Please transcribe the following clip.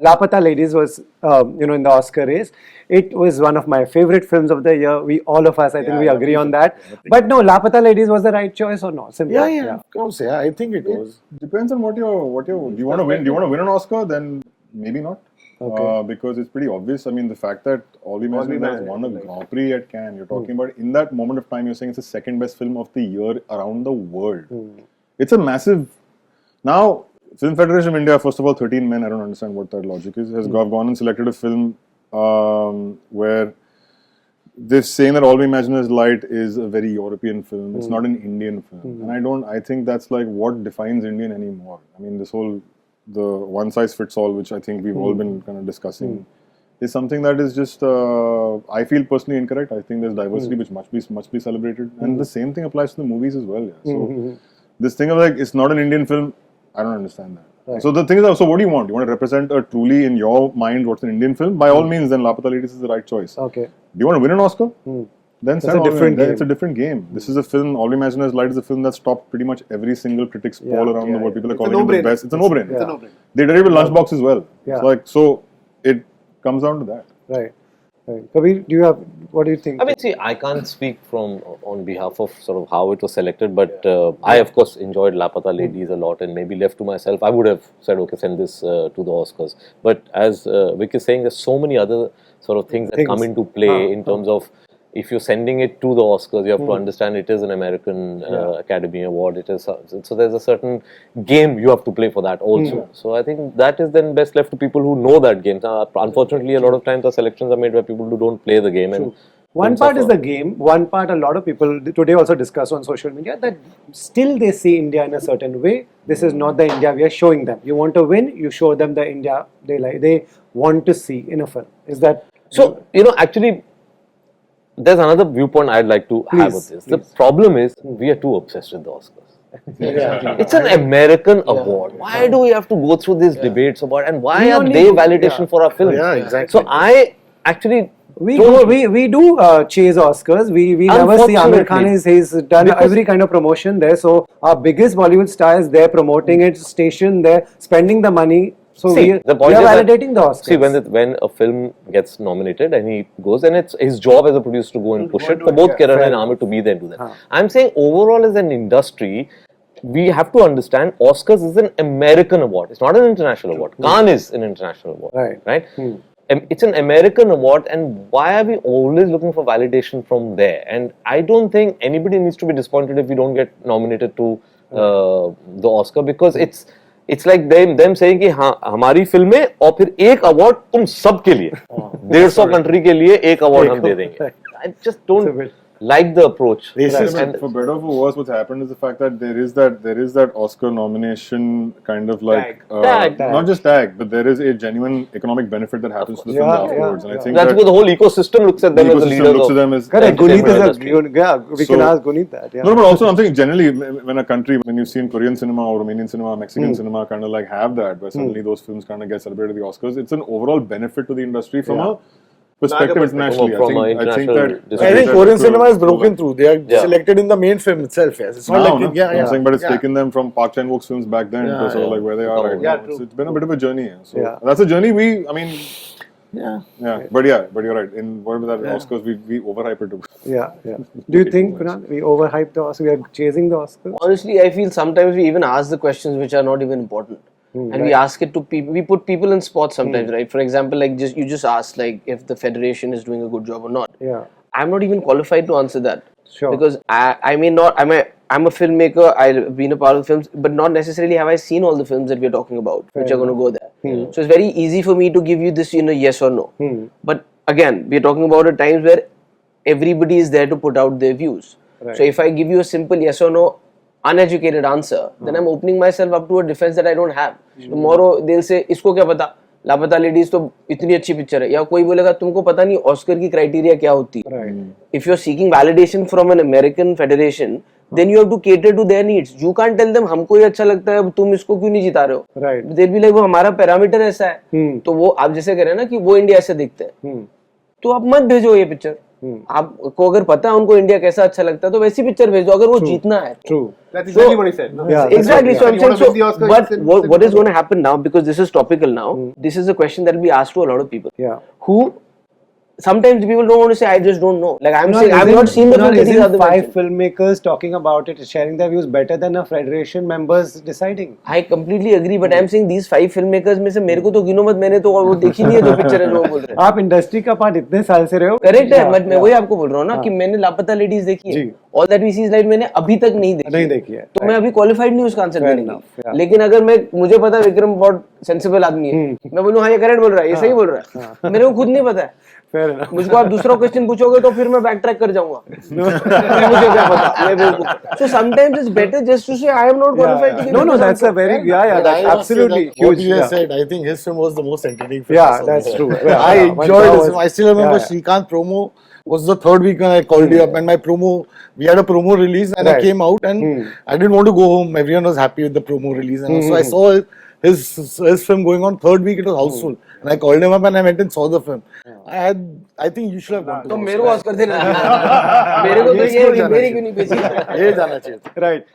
Laapata Ladies was, in the Oscar race. It was one of my favorite films of the year. All of us, I think we agree on that. But no, Laapata Ladies was the right choice or no? Simply. Of course, I think it was. Depends on what you do you want to win? Do you want to win an Oscar? Then maybe not. Okay. Because it's pretty obvious. I mean, the fact that All We Matter has won a Grand Prix at Cannes, you're talking about in that moment of time, you're saying it's the second best film of the year around the world. It's a massive. Now, Film Federation of India, first of all, 13 men, I don't understand what that logic is, has gone and selected a film where they're saying that All We Imagine Is Light is a very European film. It's not an Indian film. And I think that's like what defines Indian anymore. I mean, the one size fits all, which I think we've all been kind of discussing, is something that is just, I feel personally incorrect. I think there's diversity which must be celebrated. And the same thing applies to the movies as well. So this thing of like, it's not an Indian film, I don't understand that. Right. So the thing is, so what do you want? You want to represent a truly, in your mind, what's an Indian film? By all means, then Laapata Ladies is the right choice. Okay. Do you want to win an Oscar? Then it's a different game. It's a different game. This is a film, All We Imagine Is Light is a film that's topped pretty much every single critic's poll around the world. People are calling it the best. It's a no-brainer. It's a no-brainer. They did it with Lunchbox as well. Yeah. So it comes down to that. Right. Kabir, what do you think? I mean, see, I can't speak on behalf of sort of how it was selected, but I, of course, enjoyed Laapata Ladies a lot, and maybe left to myself, I would have said, okay, send this to the Oscars. But as Vic is saying, there's so many other sort of things that come into play in terms of if you're sending it to the Oscars, you have to understand it is an American Academy Award. It is so there's a certain game you have to play for that also. So I think that is then best left to people who know that game. Unfortunately, a lot of times the selections are made by people who don't play the game. And one part is the game. One part, a lot of people today also discuss on social media that still they see India in a certain way. This is not the India we are showing them. You want to win, you show them the India they want to see in a film. Is that so? Actually, there's another viewpoint I'd like to have with this. The problem is we are too obsessed with the Oscars. It's an American award. Why do we have to go through these debates about and why are they validation for our films? Yeah, exactly. So I actually we do chase Oscars. We never see Amir Khan. He's done every kind of promotion there. So our biggest Bollywood star is there promoting it, station there, spending the money. So we are validating the Oscars. See, when a film gets nominated and he goes, and it's his job as a producer to go and push it for both Kiran and Amir to be there and do that. I'm saying overall as an industry, we have to understand Oscars is an American award. It's not an international award. Cannes is an international award. Right? It's an American award, and why are we always looking for validation from there? And I don't think anybody needs to be disappointed if we don't get nominated to the Oscar, because it's like them saying कि हाँ हमारी film है और फिर एक award तुम सब के लिए 150 कंट्री के लिए एक अवार्ड हम दे देंगे. I just don't like the approach. And for better or for worse, what's happened is the fact that there is that Oscar nomination kind of like not just tag, but there is a genuine economic benefit that happens to the film afterwards. And I think that's what the whole ecosystem looks at them as the leaders. Looks at them as correct. Guneet is we can ask Guneet that. No, but also I'm thinking generally when you've seen Korean cinema or Romanian cinema, Mexican cinema kind of like have that, where suddenly those films kind of get celebrated at the Oscars. It's an overall benefit to the industry from a perspective internationally. I think Korean cinema has broken through. They are selected in the main film itself. Yes, it's not like I'm saying, but it's taken them from Park Chan-wook's films back then to sort of like where they are right now. It's been a bit of a journey. So that's a journey But you're right. In whatever that Oscars, we overhype it too. Do you think, Kunal, we overhype the Oscars? We are chasing the Oscars? Honestly, I feel sometimes we even ask the questions which are not even important. And we ask it to people. We put people in spots sometimes, right? For example, like you just ask like if the federation is doing a good job or not. I'm not even qualified to answer that. Sure. Because I may not. I'm a filmmaker. I've been a part of films, but not necessarily have I seen all the films that we're talking about, which are going to go there. So it's very easy for me to give you this, yes or no. But again, we're talking about a times where everybody is there to put out their views. Right. So if I give you a simple yes or no, uneducated answer, then I'm opening myself up to a defense that I don't have. Tomorrow they'll say, इसको क्या पता? लापता ladies तो इतनी अच्छी picture है, या कोई बोलेगा तुमको पता नहीं ऑस्कर की क्राइटेरिया क्या होती है. If you're seeking validation from an American federation, then you have to cater to their needs. You can't tell them हमको ये अच्छा लगता है, तुम इसको क्यों नहीं जिता रहे हो. They'll be like वो हमारा पैरामीटर ऐसा है, तो वो आप जैसे कह रहे हैं ना कि वो इंडिया ऐसे दिखते हैं, तो आप मत भेजो ये पिक्चर. आपको अगर पता है उनको इंडिया कैसा अच्छा लगता है तो वैसी पिक्चर भेजो अगर वो जीतना है. True. That's exactly what he said. No? Yeah. Exactly. So I'm You wanna saying, win the Oscar, but you said- what is going to happen now, because this is topical now, this is a question that will be asked to a lot of people. Yeah. Who sometimes people don't want to say, I just don't know. Like I'm No, saying, I've isn't- not seen the no, film that these isn't other five mentioned. filmmakers talking about it, sharing their views better than a federation members deciding? I completely agree, but I'm saying these 5 filmmakers में से मेरे को तो गिनो मत, मैंने तो वो देखी नहीं है जो पिक्चर है जो वो बोल रहे हैं. आप इंडस्ट्री का पार्ट इतने साल से रहे हो. करेक्ट है, Yeah, बट मैं yeah. वही आपको बोल रहा हूँ ना कि मैंने लापता लेडीज देखी है. जी. All that we see is light मैंने अभी तक नहीं देखी. नहीं देखी है. तो मैं अभी क्वालिफाइड नहीं हूँ उसका आंसर Fair देने enough, के. yeah. लेकिन अगर मुझे पता है विक्रम बहुत सेंसिबल आदमी है, मैं बोलूँ हाँ ये करेक्ट बोल रहा है, ये सही बोल रहा है, मेरे को खुद नहीं पता है. Fair enough. मुझको आप दूसरा क्वेश्चन पूछोगे तो फिर मैं बैक ट्रैक कर जाऊंगा. मुझे क्या पता, मैं बेवकूफ. So sometimes it's better just to say I am not qualified to give No, you no, this that's a answer. very But that's I must say absolutely that what huge. you Yeah. have said, I think his film was the most entertaining film. Yeah, I saw that's this true. year. Yeah, I yeah. enjoyed That his was- film. I still remember yeah, yeah. Srikanth promo was the third week when I called you up, and my promo, we had a promo release, and Right. I came out, and I didn't want to go home. Everyone was happy with the promo release, and so I saw his film going on third week. It was houseful, and I called him up, and I went and saw the film. I think you should have gone. तो मेरे को Oscar देना चाहिए. मेरे को तो ये मेरी क्यों नहीं बेची. ये जाना चाहिए. Right.